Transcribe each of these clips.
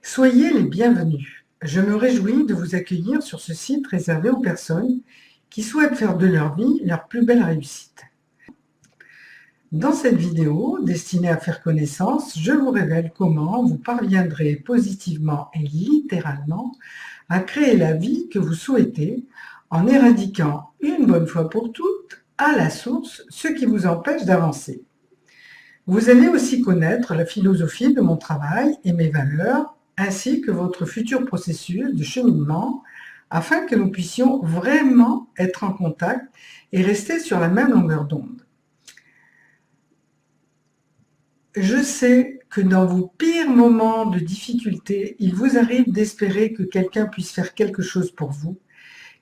Soyez les bienvenus. Je me réjouis de vous accueillir sur ce site réservé aux personnes qui souhaitent faire de leur vie leur plus belle réussite. Dans cette vidéo, destinée à faire connaissance, je vous révèle comment vous parviendrez positivement et littéralement à créer la vie que vous souhaitez en éradiquant une bonne fois pour toutes à la source ce qui vous empêche d'avancer. Vous allez aussi connaître la philosophie de mon travail et mes valeurs, ainsi que votre futur processus de cheminement, afin que nous puissions vraiment être en contact et rester sur la même longueur d'onde. Je sais que dans vos pires moments de difficulté, il vous arrive d'espérer que quelqu'un puisse faire quelque chose pour vous.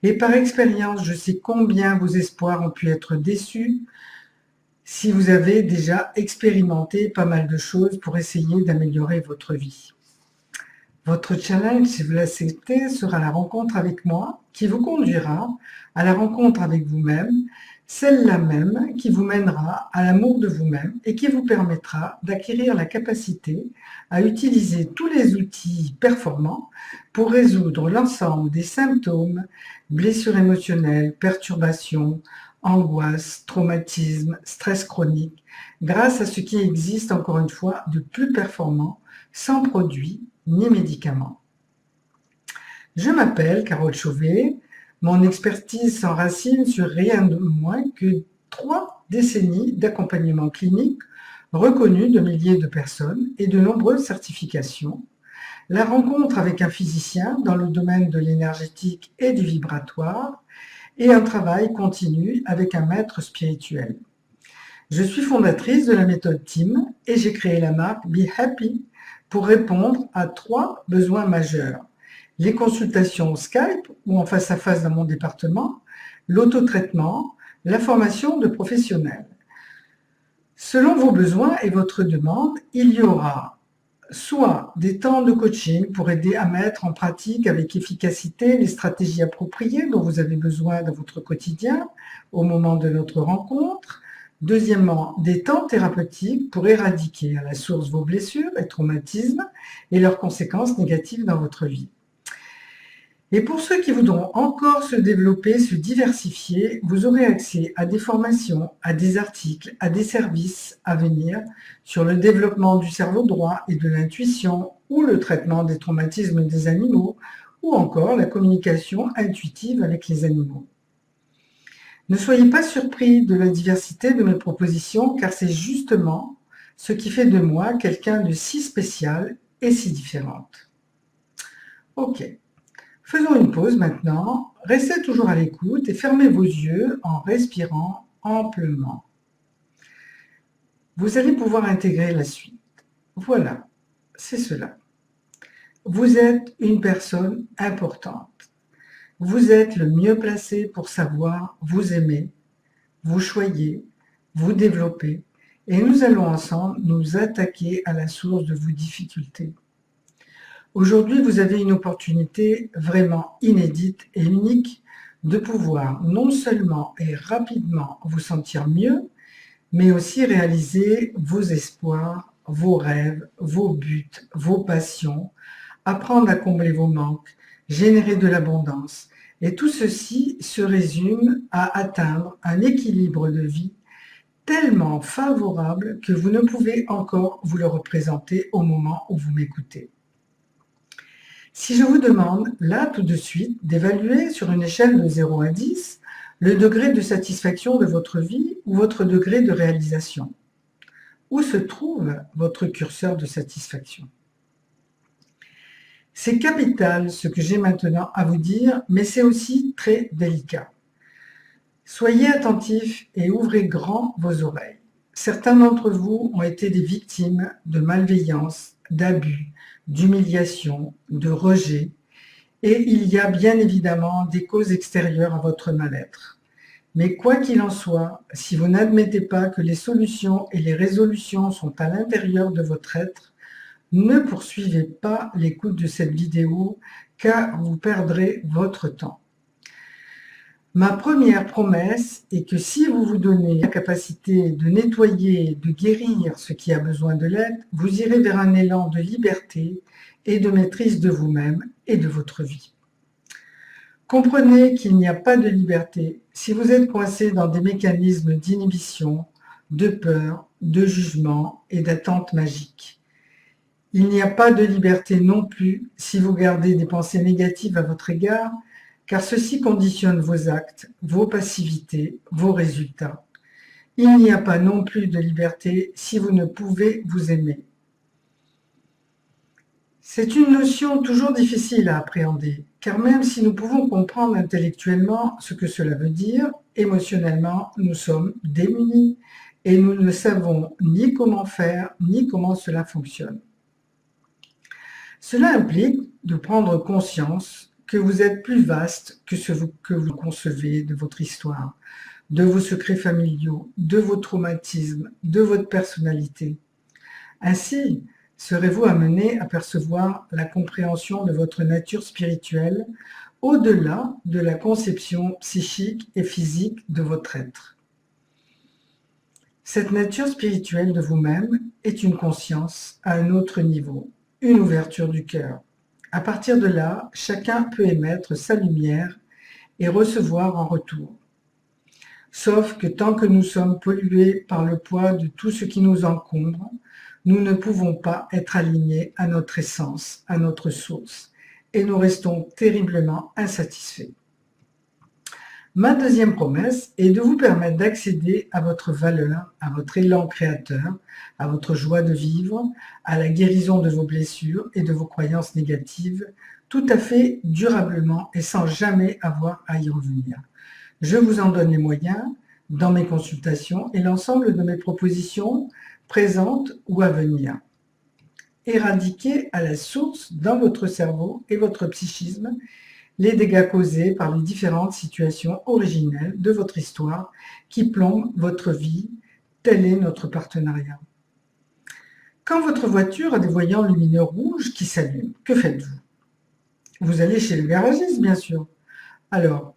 Et par expérience, je sais combien vos espoirs ont pu être déçus si vous avez déjà expérimenté pas mal de choses pour essayer d'améliorer votre vie. Votre challenge, si vous l'acceptez, sera la rencontre avec moi qui vous conduira à la rencontre avec vous-même, celle-là même qui vous mènera à l'amour de vous-même et qui vous permettra d'acquérir la capacité à utiliser tous les outils performants pour résoudre l'ensemble des symptômes, blessures émotionnelles, perturbations, angoisse, traumatisme, stress chronique, grâce à ce qui existe encore une fois de plus performant, sans produits ni médicaments. Je m'appelle Carole Chauvet, mon expertise s'enracine sur rien de moins que 3 décennies d'accompagnement clinique reconnu de milliers de personnes et de nombreuses certifications, la rencontre avec un physicien dans le domaine de l'énergétique et du vibratoire, et un travail continu avec un maître spirituel. Je suis fondatrice de la méthode TEAM et j'ai créé la marque Be Happy pour répondre à 3 besoins majeurs. Les consultations Skype ou en face à face dans mon département, l'autotraitement, la formation de professionnels. Selon vos besoins et votre demande, il y aura soit des temps de coaching pour aider à mettre en pratique avec efficacité les stratégies appropriées dont vous avez besoin dans votre quotidien au moment de notre rencontre. Deuxièmement, des temps thérapeutiques pour éradiquer à la source vos blessures et traumatismes et leurs conséquences négatives dans votre vie. Et pour ceux qui voudront encore se développer, se diversifier, vous aurez accès à des formations, à des articles, à des services à venir sur le développement du cerveau droit et de l'intuition ou le traitement des traumatismes des animaux ou encore la communication intuitive avec les animaux. Ne soyez pas surpris de la diversité de mes propositions car c'est justement ce qui fait de moi quelqu'un de si spécial et si différente. Ok. Faisons une pause maintenant, restez toujours à l'écoute et fermez vos yeux en respirant amplement. Vous allez pouvoir intégrer la suite. Voilà, c'est cela. Vous êtes une personne importante. Vous êtes le mieux placé pour savoir vous aimer, vous choyer, vous développer et nous allons ensemble nous attaquer à la source de vos difficultés. Aujourd'hui, vous avez une opportunité vraiment inédite et unique de pouvoir non seulement et rapidement vous sentir mieux, mais aussi réaliser vos espoirs, vos rêves, vos buts, vos passions, apprendre à combler vos manques, générer de l'abondance. Et tout ceci se résume à atteindre un équilibre de vie tellement favorable que vous ne pouvez encore vous le représenter au moment où vous m'écoutez. Si je vous demande, là, tout de suite, d'évaluer sur une échelle de 0 à 10 le degré de satisfaction de votre vie ou votre degré de réalisation, où se trouve votre curseur de satisfaction? C'est capital ce que j'ai maintenant à vous dire, mais c'est aussi très délicat. Soyez attentifs et ouvrez grand vos oreilles. Certains d'entre vous ont été des victimes de malveillance, d'abus, d'humiliation, de rejet, et il y a bien évidemment des causes extérieures à votre mal-être. Mais quoi qu'il en soit, si vous n'admettez pas que les solutions et les résolutions sont à l'intérieur de votre être, ne poursuivez pas l'écoute de cette vidéo car vous perdrez votre temps. Ma première promesse est que si vous vous donnez la capacité de nettoyer, de guérir ce qui a besoin de l'aide, vous irez vers un élan de liberté et de maîtrise de vous-même et de votre vie. Comprenez qu'il n'y a pas de liberté si vous êtes coincé dans des mécanismes d'inhibition, de peur, de jugement et d'attente magique. Il n'y a pas de liberté non plus si vous gardez des pensées négatives à votre égard, car ceci conditionne vos actes, vos passivités, vos résultats. Il n'y a pas non plus de liberté si vous ne pouvez vous aimer. C'est une notion toujours difficile à appréhender, car même si nous pouvons comprendre intellectuellement ce que cela veut dire, émotionnellement, nous sommes démunis et nous ne savons ni comment faire, ni comment cela fonctionne. Cela implique de prendre conscience que vous êtes plus vaste que ce que vous concevez de votre histoire, de vos secrets familiaux, de vos traumatismes, de votre personnalité. Ainsi, serez-vous amené à percevoir la compréhension de votre nature spirituelle au-delà de la conception psychique et physique de votre être. Cette nature spirituelle de vous-même est une conscience à un autre niveau, une ouverture du cœur. À partir de là, chacun peut émettre sa lumière et recevoir en retour. Sauf que tant que nous sommes pollués par le poids de tout ce qui nous encombre, nous ne pouvons pas être alignés à notre essence, à notre source, et nous restons terriblement insatisfaits. Ma deuxième promesse est de vous permettre d'accéder à votre valeur, à votre élan créateur, à votre joie de vivre, à la guérison de vos blessures et de vos croyances négatives, tout à fait durablement et sans jamais avoir à y revenir. Je vous en donne les moyens dans mes consultations et l'ensemble de mes propositions présentes ou à venir. Éradiquer à la source dans votre cerveau et votre psychisme les dégâts causés par les différentes situations originelles de votre histoire qui plombent votre vie. Tel est notre partenariat. Quand votre voiture a des voyants lumineux rouges qui s'allument, que faites-vous? Vous allez chez le garagiste, bien sûr. Alors,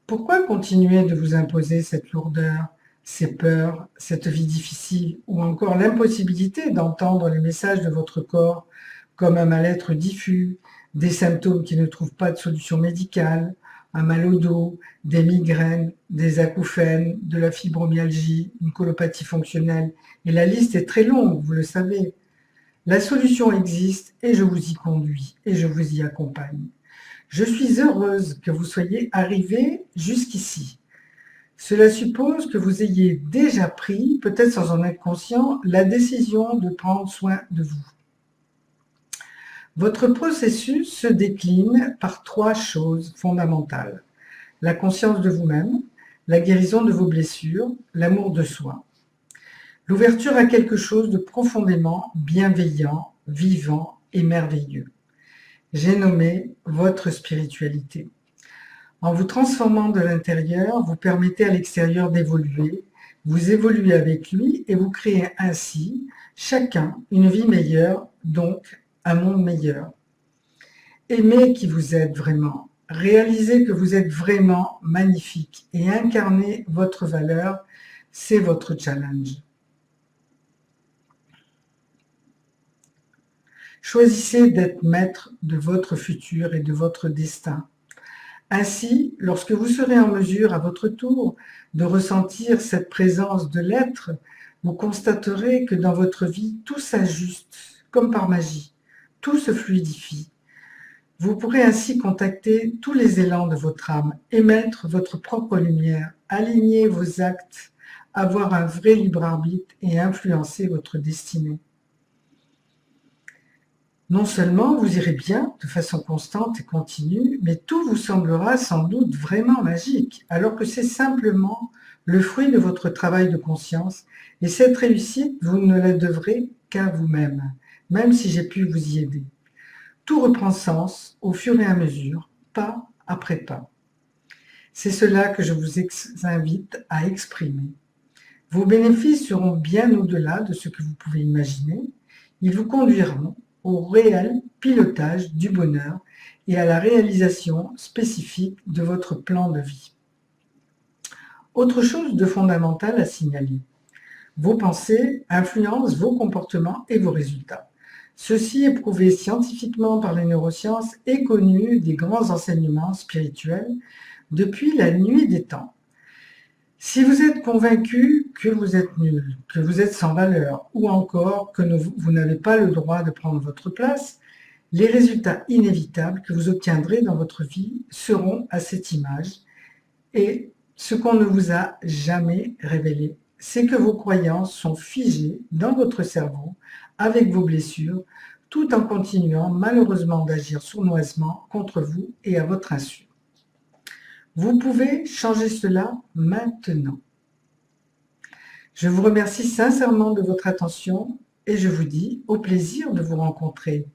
pourquoi continuer de vous imposer cette lourdeur, ces peurs, cette vie difficile, ou encore l'impossibilité d'entendre les messages de votre corps comme un mal-être diffus, des symptômes qui ne trouvent pas de solution médicale, un mal au dos, des migraines, des acouphènes, de la fibromyalgie, une colopathie fonctionnelle, et la liste est très longue, vous le savez. La solution existe et je vous y conduis et je vous y accompagne. Je suis heureuse que vous soyez arrivé jusqu'ici. Cela suppose que vous ayez déjà pris, peut-être sans en être conscient, la décision de prendre soin de vous. Votre processus se décline par 3 choses fondamentales. La conscience de vous-même, la guérison de vos blessures, l'amour de soi. L'ouverture à quelque chose de profondément bienveillant, vivant et merveilleux. J'ai nommé votre spiritualité. En vous transformant de l'intérieur, vous permettez à l'extérieur d'évoluer, vous évoluez avec lui et vous créez ainsi, chacun, une vie meilleure, donc un monde meilleur. Aimez qui vous êtes vraiment, réalisez que vous êtes vraiment magnifique et incarnez votre valeur, c'est votre challenge. Choisissez d'être maître de votre futur et de votre destin. Ainsi, lorsque vous serez en mesure à votre tour de ressentir cette présence de l'être, vous constaterez que dans votre vie, tout s'ajuste comme par magie, tout se fluidifie. Vous pourrez ainsi contacter tous les élans de votre âme, émettre votre propre lumière, aligner vos actes, avoir un vrai libre arbitre et influencer votre destinée. Non seulement vous irez bien de façon constante et continue, mais tout vous semblera sans doute vraiment magique, alors que c'est simplement le fruit de votre travail de conscience, et cette réussite, vous ne la devrez qu'à vous-même, même si j'ai pu vous y aider. Tout reprend sens au fur et à mesure, pas après pas. C'est cela que je vous invite à exprimer. Vos bénéfices seront bien au-delà de ce que vous pouvez imaginer. Ils vous conduiront au réel pilotage du bonheur et à la réalisation spécifique de votre plan de vie. Autre chose de fondamental à signaler. Vos pensées influencent vos comportements et vos résultats. Ceci est prouvé scientifiquement par les neurosciences et connu des grands enseignements spirituels depuis la nuit des temps. Si vous êtes convaincu que vous êtes nul, que vous êtes sans valeur, ou encore que vous n'avez pas le droit de prendre votre place, les résultats inévitables que vous obtiendrez dans votre vie seront à cette image. Et ce qu'on ne vous a jamais révélé, c'est que vos croyances sont figées dans votre cerveau avec vos blessures, tout en continuant malheureusement d'agir sournoisement contre vous et à votre insu. Vous pouvez changer cela maintenant. Je vous remercie sincèrement de votre attention et je vous dis au plaisir de vous rencontrer.